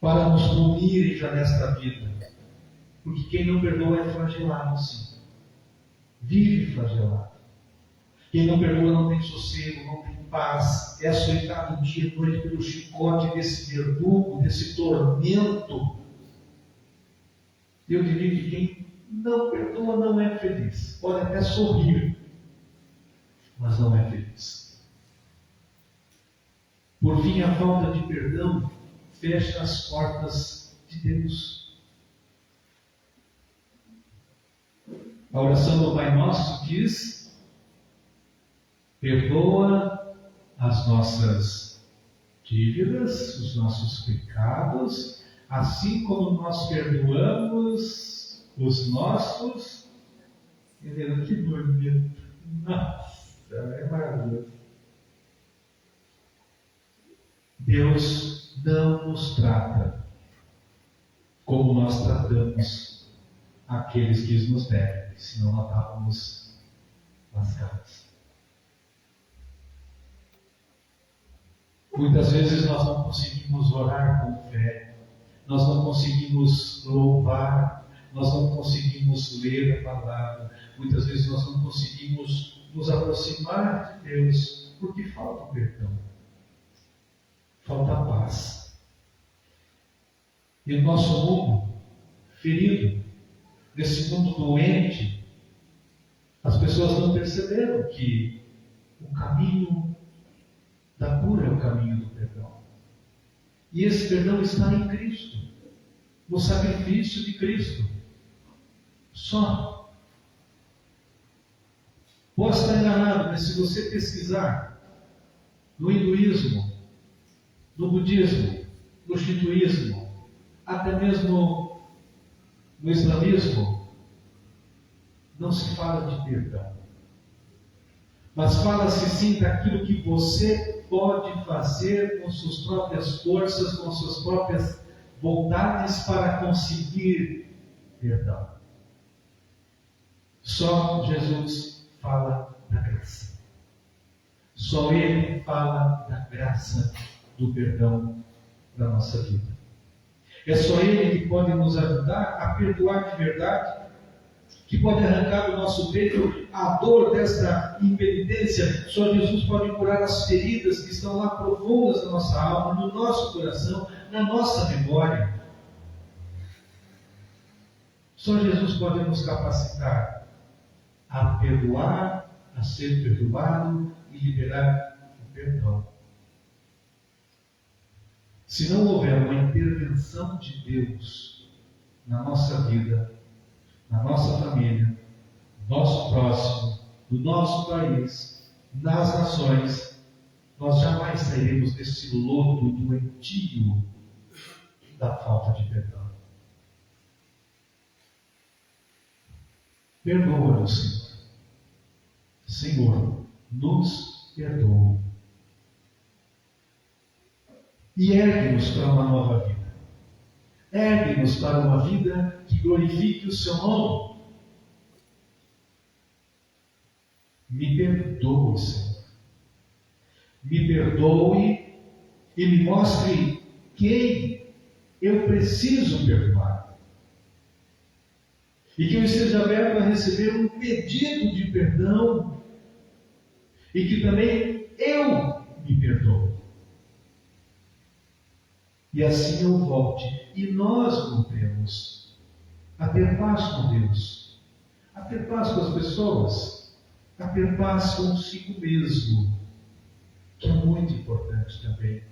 para nos punirem já nesta vida. Porque quem não perdoa é flagelado, sim. Vive flagelado. Quem não perdoa não tem sossego, não tem paz. É açoitado dia e noite pelo chicote desse verdugo, desse tormento. Eu diria que quem não perdoa não é feliz. Pode até sorrir, mas não é feliz. Por fim, a falta de perdão fecha as portas de Deus. A oração do Pai Nosso diz: perdoa as nossas dívidas, os nossos pecados, assim como nós perdoamos os nossos. Que bonito! Nossa, é maravilhoso. Deus não nos trata como nós tratamos aqueles que nos devem, senão nós estávamos lascados. Muitas vezes nós não conseguimos orar com fé, nós não conseguimos louvar, nós não conseguimos ler a palavra, muitas vezes nós não conseguimos nos aproximar de Deus, porque falta o perdão, falta a paz. E o nosso mundo ferido, nesse mundo doente, as pessoas não perceberam que o caminho da cura é o caminho do perdão. E esse perdão está em Cristo, no sacrifício de Cristo. Só. Posso estar enganado, mas se você pesquisar no hinduísmo, no budismo, no shintoísmo, até mesmo no islamismo, não se fala de perdão. Mas fala-se sim daquilo que você pode fazer com suas próprias forças, com suas próprias vontades para conseguir perdão. Só Jesus fala da graça. Só Ele fala da graça do perdão da nossa vida. É só Ele que pode nos ajudar a perdoar de verdade, que pode arrancar do nosso peito a dor desta impenitência. Só Jesus pode curar as feridas que estão lá profundas na nossa alma, no nosso coração, na nossa memória. Só Jesus pode nos capacitar a perdoar, a ser perdoado e liberar o perdão. Se não houver uma intervenção de Deus na nossa vida, na nossa família, no nosso próximo, no nosso país, nas nações, nós jamais sairemos desse lodo doentio da falta de perdão. Perdoa-nos, Senhor. Senhor, nos perdoa. E ergue-nos para uma nova vida. Ergue-nos para uma vida que glorifique o seu nome. Me perdoe, Senhor. Me perdoe e me mostre quem eu preciso perdoar. E que eu esteja aberto a receber um pedido de perdão. E que também eu me perdoo. E assim eu volte. E nós voltemos a ter paz com Deus, a ter paz com as pessoas, a ter paz consigo mesmo, que é muito importante também.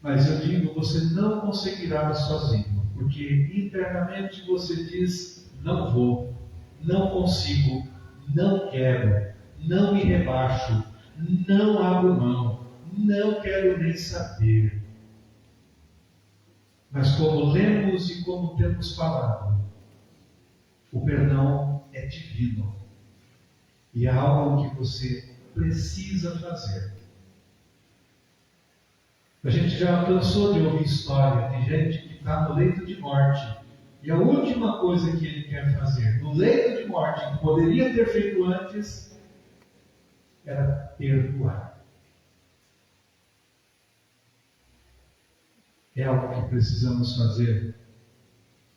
Mas eu digo, você não conseguirá sozinho, porque internamente você diz, não vou, não consigo, não quero, não me rebaixo, não abro mão, não quero nem saber. Mas como lemos e como temos falado, o perdão é divino. E é algo que você precisa fazer. A gente já cansou de ouvir história de gente que está no leito de morte. E a última coisa que ele quer fazer no leito de morte, que poderia ter feito antes, era perdoar. É algo que precisamos fazer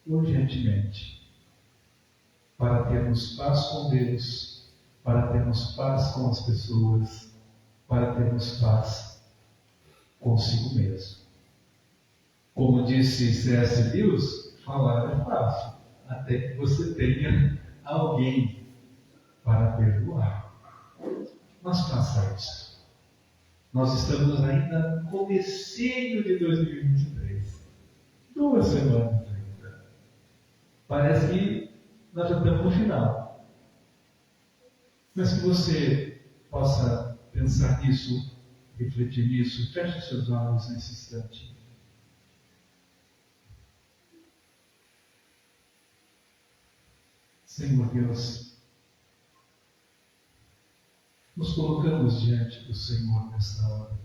urgentemente para termos paz com Deus, para termos paz com as pessoas, para termos paz consigo mesmo. Como disse C.S. Lewis, falar é fácil, até que você tenha alguém para perdoar. Mas faça isso. Nós estamos ainda no comecinho de 2023. 2 semanas ainda. Parece que nós já estamos no final. Mas que você possa pensar nisso, refletir nisso. Feche seus olhos nesse instante. Senhor Deus, nos colocamos diante do Senhor nesta hora,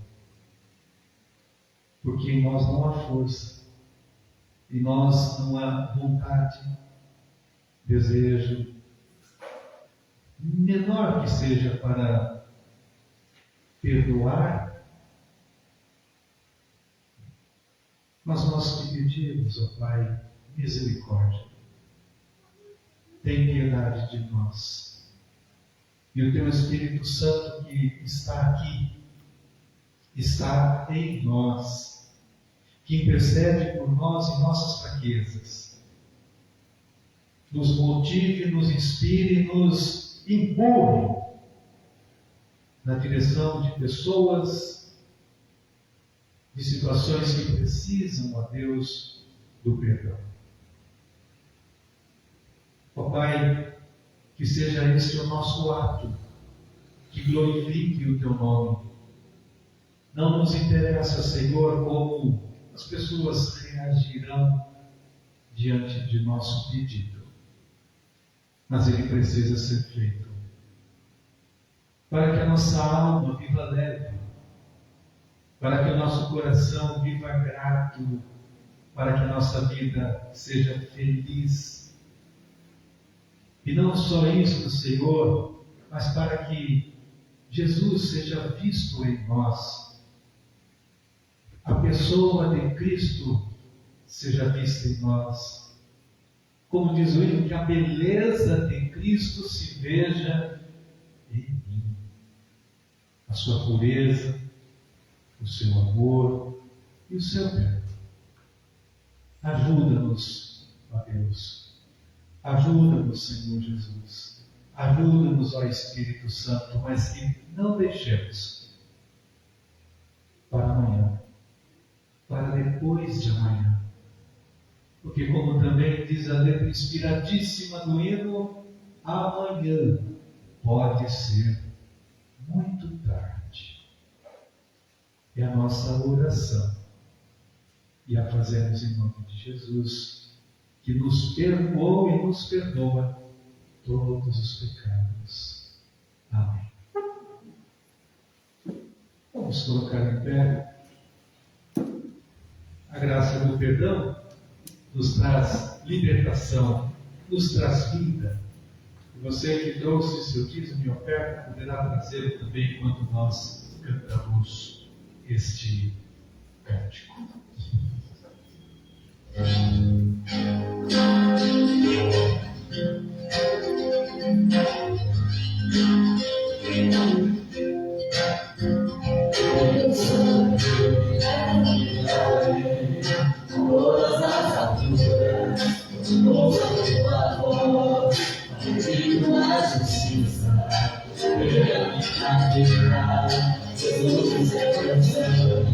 porque em nós não há força, em nós não há vontade, desejo, menor que seja para perdoar, mas nós te pedimos, ó Pai, misericórdia, tem piedade de nós. E o Teu Espírito Santo que está aqui, está em nós, que intercede por nós em nossas fraquezas, nos motive, nos inspire, nos empurre na direção de pessoas, de situações que precisam, ó Deus, do perdão. Ó Pai, que seja esse o nosso ato, que glorifique o Teu nome, Não nos interessa, Senhor, como as pessoas reagirão diante de nosso pedido, mas ele precisa ser feito para que a nossa alma viva leve, para que o nosso coração viva grato, para que a nossa vida seja feliz. E não só isso, Senhor, mas para que Jesus seja visto em nós, a pessoa de Cristo seja vista em nós. Como diz o hino, que a beleza de Cristo se veja em mim. A sua pureza, o seu amor e o seu bem. Ajuda-nos, ó Deus. Ajuda-nos, Senhor Jesus. Ajuda-nos, ó Espírito Santo, mas que não deixemos para amanhã, para depois de amanhã. Porque, como também diz a letra inspiradíssima do hino, amanhã pode ser muito tarde. É a nossa oração. E a fazemos em nome de Jesus, que nos perdoa e nos perdoa todos os pecados. Amém. Vamos colocar em pé. A graça do perdão nos traz libertação, nos traz vida. E você que trouxe seu dízimo e oferta poderá trazê-lo também enquanto nós cantamos este cântico. Todas as alturas, com tua amor, pedindo a justiça, pela brincadeira, Jesus é canção.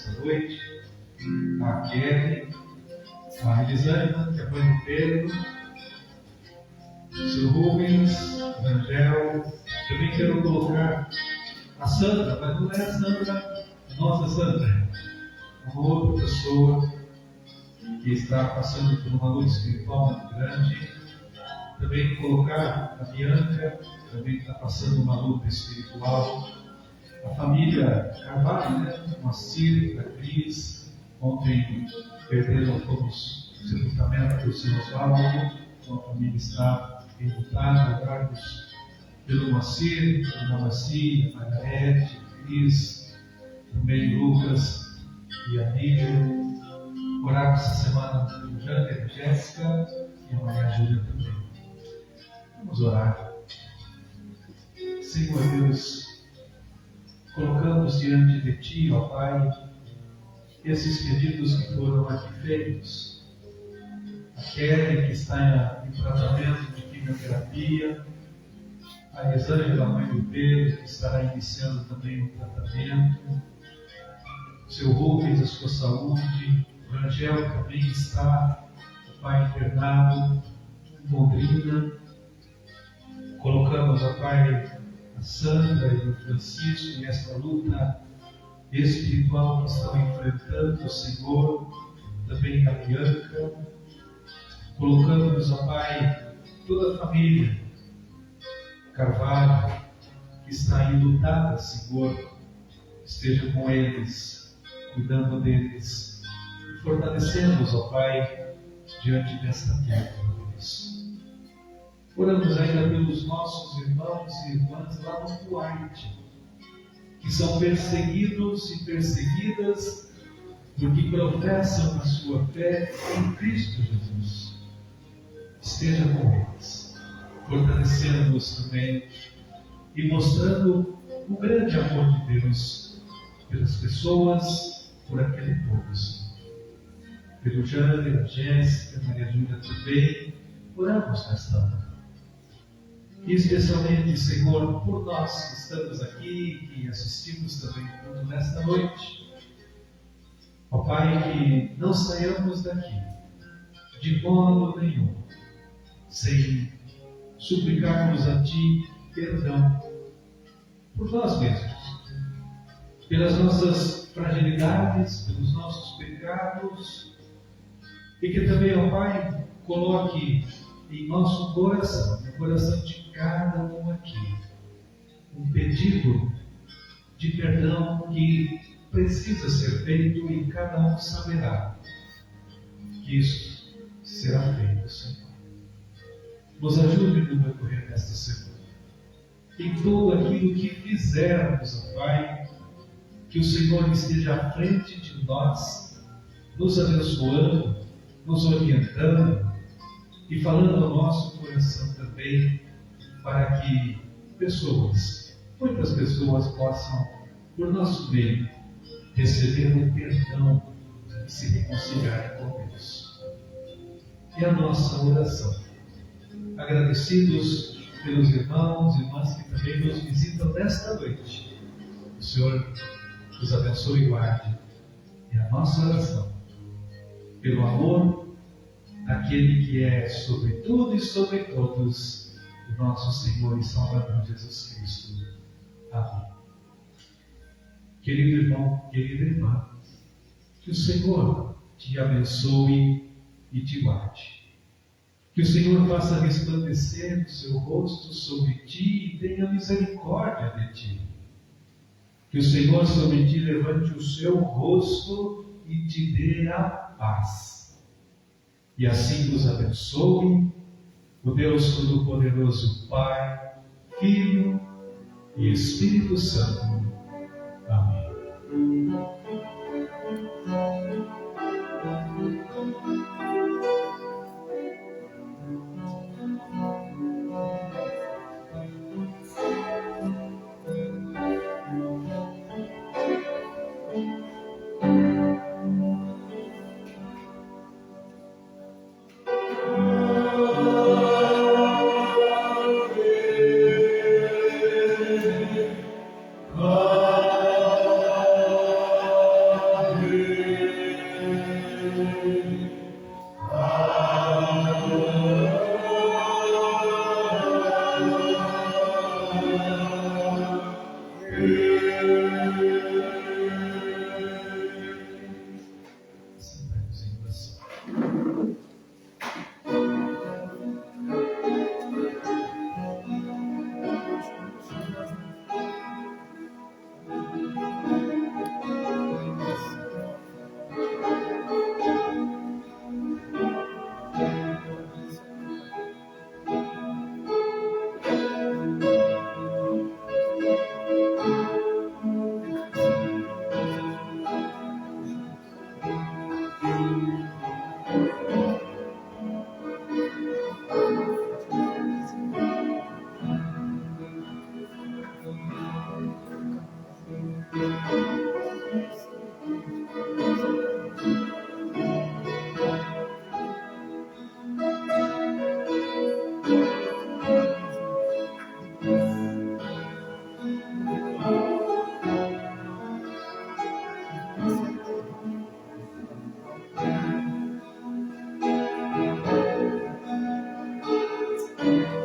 nesta noite, a Kelly, a Elisângela, que é a mãe do Pedro, o seu Rubens, o Angel. Também quero colocar a Sandra, mas não é a Sandra, a nossa Sandra, uma outra pessoa que está passando por uma luta espiritual muito grande. Também colocar a Bianca, também está passando uma luta espiritual. A família Carvalho, né? O Moacir, a Cris, ontem perderam todos o sepultamento do seu Osvaldo. Então a família está enlutada, orados pelo Moacir, pela Macia, a Margarete, a Cris, também Lucas e a Lídia. Orar essa semana pelo Jander, a Jéssica e a Maria Júlia também. Vamos orar. Senhor Deus, colocamos diante de Ti, ó Pai, esses pedidos que foram aqui feitos. A Kelly, que está em tratamento de quimioterapia, a Elisângela, mãe do Pedro, que estará iniciando também o tratamento, o seu Rubens, a sua saúde, o Angel também está, o pai internado, em Londrina. Colocamos, ó Pai, a Sandra e o Francisco nesta luta espiritual que estão enfrentando, Senhor, também a Bianca. Colocamos, ó Pai, toda a família Carvalho, que está enlutada, Senhor, esteja com eles, cuidando deles e fortalecendo-os, ó Pai, diante desta terra, Deus. Oramos ainda pelos nossos irmãos e irmãs lá no Kuwait, que são perseguidos e perseguidas porque professam a sua fé em Cristo Jesus. Esteja com eles, fortalecendo-os também e mostrando o grande amor de Deus pelas pessoas, por aquele povo. Pelo Jander, a Jéssica, a Maria Júlia também, oramos nesta hora. E especialmente, Senhor, por nós que estamos aqui, que assistimos também tudo nesta noite. Ó Pai, que não saiamos daqui de modo nenhum sem suplicarmos a Ti perdão por nós mesmos, pelas nossas fragilidades, pelos nossos pecados, e que também, ó Pai, coloque em nosso coração, no coração de cada um aqui, um pedido de perdão que precisa ser feito e cada um saberá que isso será feito, Senhor. Nos ajude no decorrer desta semana. Em tudo aquilo que fizermos, ó Pai, que o Senhor esteja à frente de nós, nos abençoando, nos orientando e falando ao nosso coração também, para que muitas pessoas possam, por nosso meio, receber o perdão e se reconciliar com Deus. É a nossa oração. Agradecidos pelos irmãos e irmãs que também nos visitam nesta noite. O Senhor os abençoe e guarde. É a nossa oração. Pelo amor daquele que é sobre tudo e sobre todos, o nosso Senhor e Salvador Jesus Cristo. Amém. Querido irmão, querida irmã, que o Senhor te abençoe e te guarde. Que o Senhor faça resplandecer o seu rosto sobre ti e tenha misericórdia de ti. Que o Senhor sobre ti levante o seu rosto e te dê a paz. E assim nos abençoe o Deus Todo-Poderoso, Pai, Filho e Espírito Santo. Amém. Senhor.